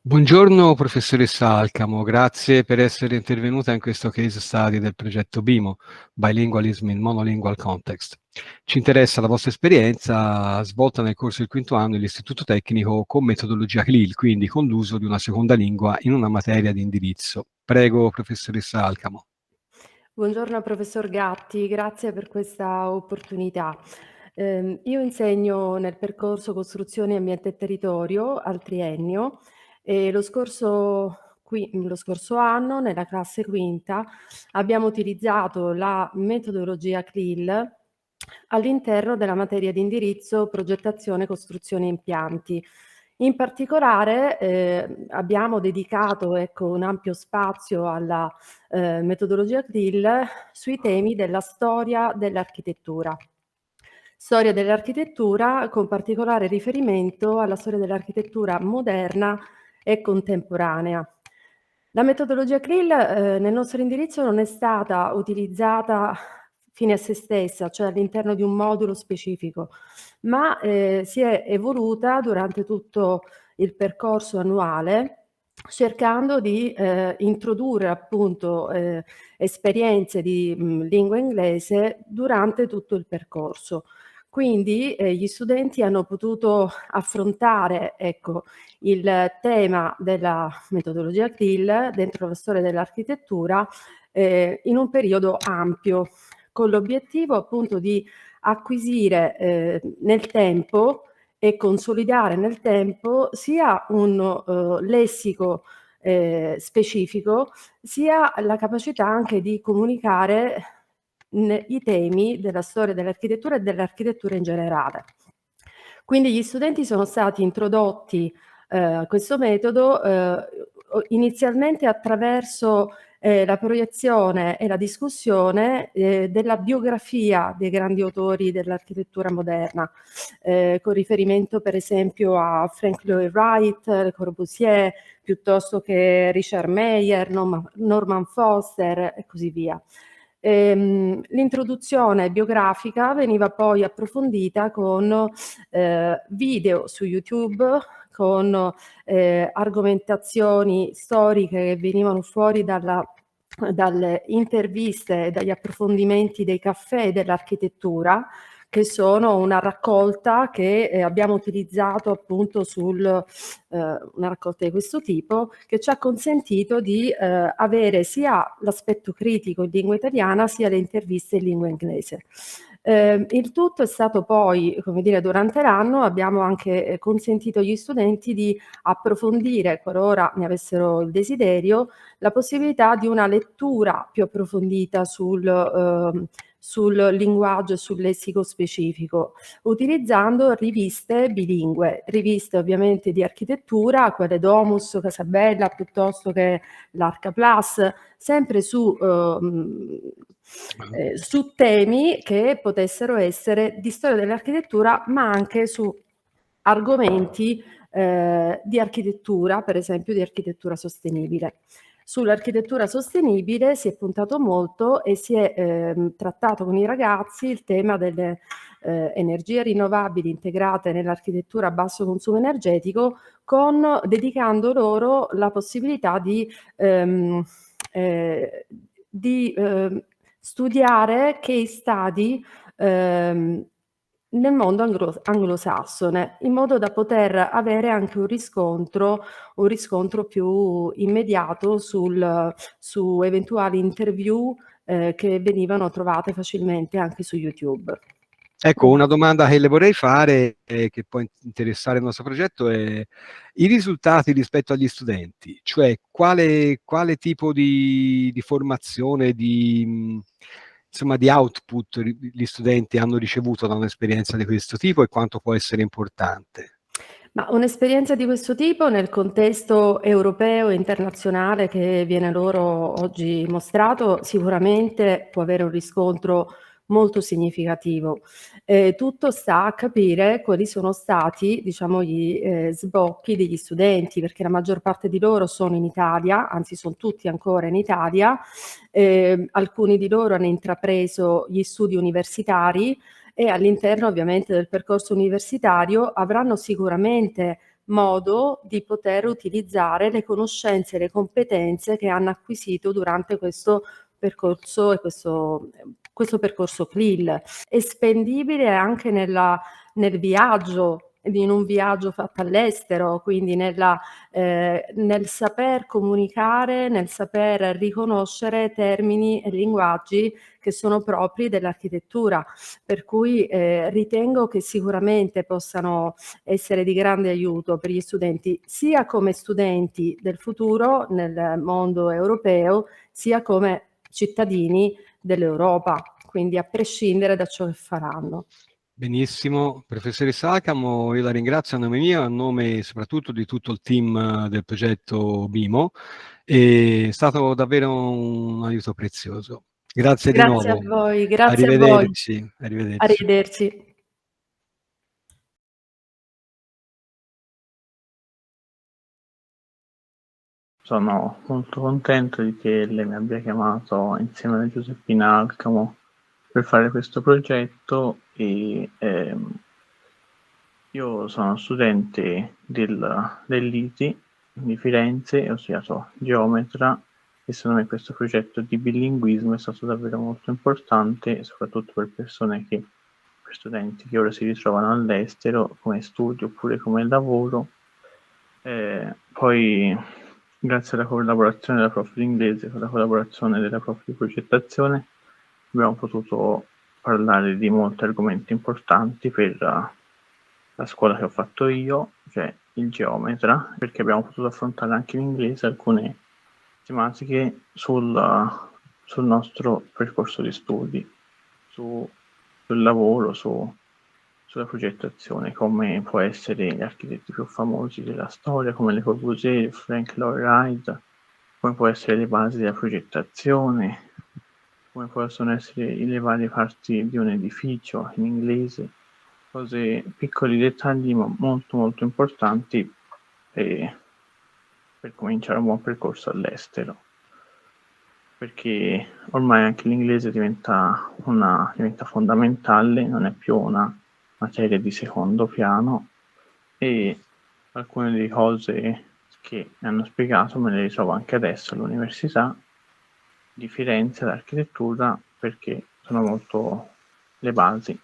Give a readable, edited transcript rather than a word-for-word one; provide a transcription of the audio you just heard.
Buongiorno professoressa Alcamo, grazie per essere intervenuta in questo case study del progetto BIMO, Bilingualism in Monolingual Context. Ci interessa la vostra esperienza svolta nel corso del quinto anno dell'Istituto Tecnico con metodologia CLIL, quindi con l'uso di una seconda lingua in una materia di indirizzo. Prego, professoressa Alcamo. Buongiorno professor Gatti, grazie per questa opportunità. Io insegno nel percorso Costruzioni, Ambiente e Territorio al triennio e lo scorso anno, nella classe quinta, abbiamo utilizzato la metodologia CLIL all'interno della materia di indirizzo Progettazione, Costruzione e Impianti. In particolare abbiamo dedicato un ampio spazio alla metodologia CLIL sui temi della storia dell'architettura. Storia dell'architettura con particolare riferimento alla storia dell'architettura moderna e contemporanea. La metodologia CLIL nel nostro indirizzo non è stata utilizzata fine a se stessa, cioè all'interno di un modulo specifico, ma si è evoluta durante tutto il percorso annuale cercando di introdurre appunto esperienze di lingua inglese durante tutto il percorso. Quindi gli studenti hanno potuto affrontare, il tema della metodologia CLIL dentro la storia dell'architettura in un periodo ampio, con l'obiettivo appunto di acquisire nel tempo e consolidare nel tempo sia un lessico specifico, sia la capacità anche di comunicare i temi della storia dell'architettura e dell'architettura in generale. Quindi gli studenti sono stati introdotti a questo metodo inizialmente attraverso la proiezione e la discussione della biografia dei grandi autori dell'architettura moderna, con riferimento per esempio a Frank Lloyd Wright, Le Corbusier, piuttosto che Richard Meyer, Norman Foster e così via. L'introduzione biografica veniva poi approfondita con video su YouTube, con argomentazioni storiche che venivano fuori dalle interviste e dagli approfondimenti dei caffè dell'architettura, che sono una raccolta che abbiamo utilizzato appunto una raccolta di questo tipo, che ci ha consentito di avere sia l'aspetto critico in lingua italiana sia le interviste in lingua inglese. Il tutto è stato poi, come dire, durante l'anno abbiamo anche consentito agli studenti di approfondire, qualora ne avessero il desiderio, la possibilità di una lettura più approfondita sul linguaggio e sul lessico specifico, utilizzando riviste bilingue, riviste ovviamente di architettura, quelle Domus, Casabella, piuttosto che l'Arca Plus, sempre su temi che potessero essere di storia dell'architettura, ma anche su argomenti di architettura, per esempio di architettura sostenibile. Sull'architettura sostenibile si è puntato molto e si è trattato con i ragazzi il tema delle energie rinnovabili integrate nell'architettura a basso consumo energetico, dedicando loro la possibilità di studiare case study nel mondo anglosassone, in modo da poter avere anche un riscontro più immediato su eventuali interview che venivano trovate facilmente anche su YouTube. Ecco, una domanda che le vorrei fare, che può interessare il nostro progetto, è i risultati rispetto agli studenti, cioè quale tipo di formazione, insomma, di output gli studenti hanno ricevuto da un'esperienza di questo tipo e quanto può essere importante. Ma un'esperienza di questo tipo nel contesto europeo e internazionale che viene loro oggi mostrato sicuramente può avere un riscontro molto significativo. Tutto sta a capire quali sono stati, diciamo, gli sbocchi degli studenti, perché la maggior parte di loro sono in Italia, anzi sono tutti ancora in Italia, alcuni di loro hanno intrapreso gli studi universitari e all'interno ovviamente del percorso universitario avranno sicuramente modo di poter utilizzare le conoscenze e le competenze che hanno acquisito durante questo percorso e questo percorso CLIL. È spendibile anche nel viaggio, in un viaggio fatto all'estero, quindi nel saper comunicare, nel saper riconoscere termini e linguaggi che sono propri dell'architettura, per cui ritengo che sicuramente possano essere di grande aiuto per gli studenti, sia come studenti del futuro nel mondo europeo, sia come cittadini dell'Europa, quindi a prescindere da ciò che faranno. Benissimo, professoressa Acamo, io la ringrazio a nome mio, a nome soprattutto di tutto il team del progetto BIMO, è stato davvero un aiuto prezioso. Grazie di Grazie a nuovo, voi, grazie a voi. arrivederci, arrivederci. Arrivederci. Sono molto contento di che lei mi abbia chiamato insieme a Giuseppina Alcamo per fare questo progetto e io sono studente dell'ITI di Firenze e ho studiato geometra e secondo me questo progetto di bilinguismo è stato davvero molto importante, soprattutto per studenti che ora si ritrovano all'estero come studio oppure come lavoro. Poi grazie alla collaborazione della prof di inglese con la collaborazione della prof di progettazione abbiamo potuto parlare di molti argomenti importanti per la scuola che ho fatto io, cioè il geometra, perché abbiamo potuto affrontare anche in inglese alcune tematiche sul nostro percorso di studi, sul lavoro, sulla progettazione, come può essere gli architetti più famosi della storia, come Le Corbusier, Frank Lloyd Wright, come può essere le basi della progettazione, come possono essere le varie parti di un edificio in inglese, piccoli dettagli ma molto molto importanti per cominciare un buon percorso all'estero, perché ormai anche l'inglese diventa fondamentale, non è più una materia di secondo piano e alcune delle cose che mi hanno spiegato me le ritrovo anche adesso all'università di Firenze, l'architettura, perché sono molto le basi.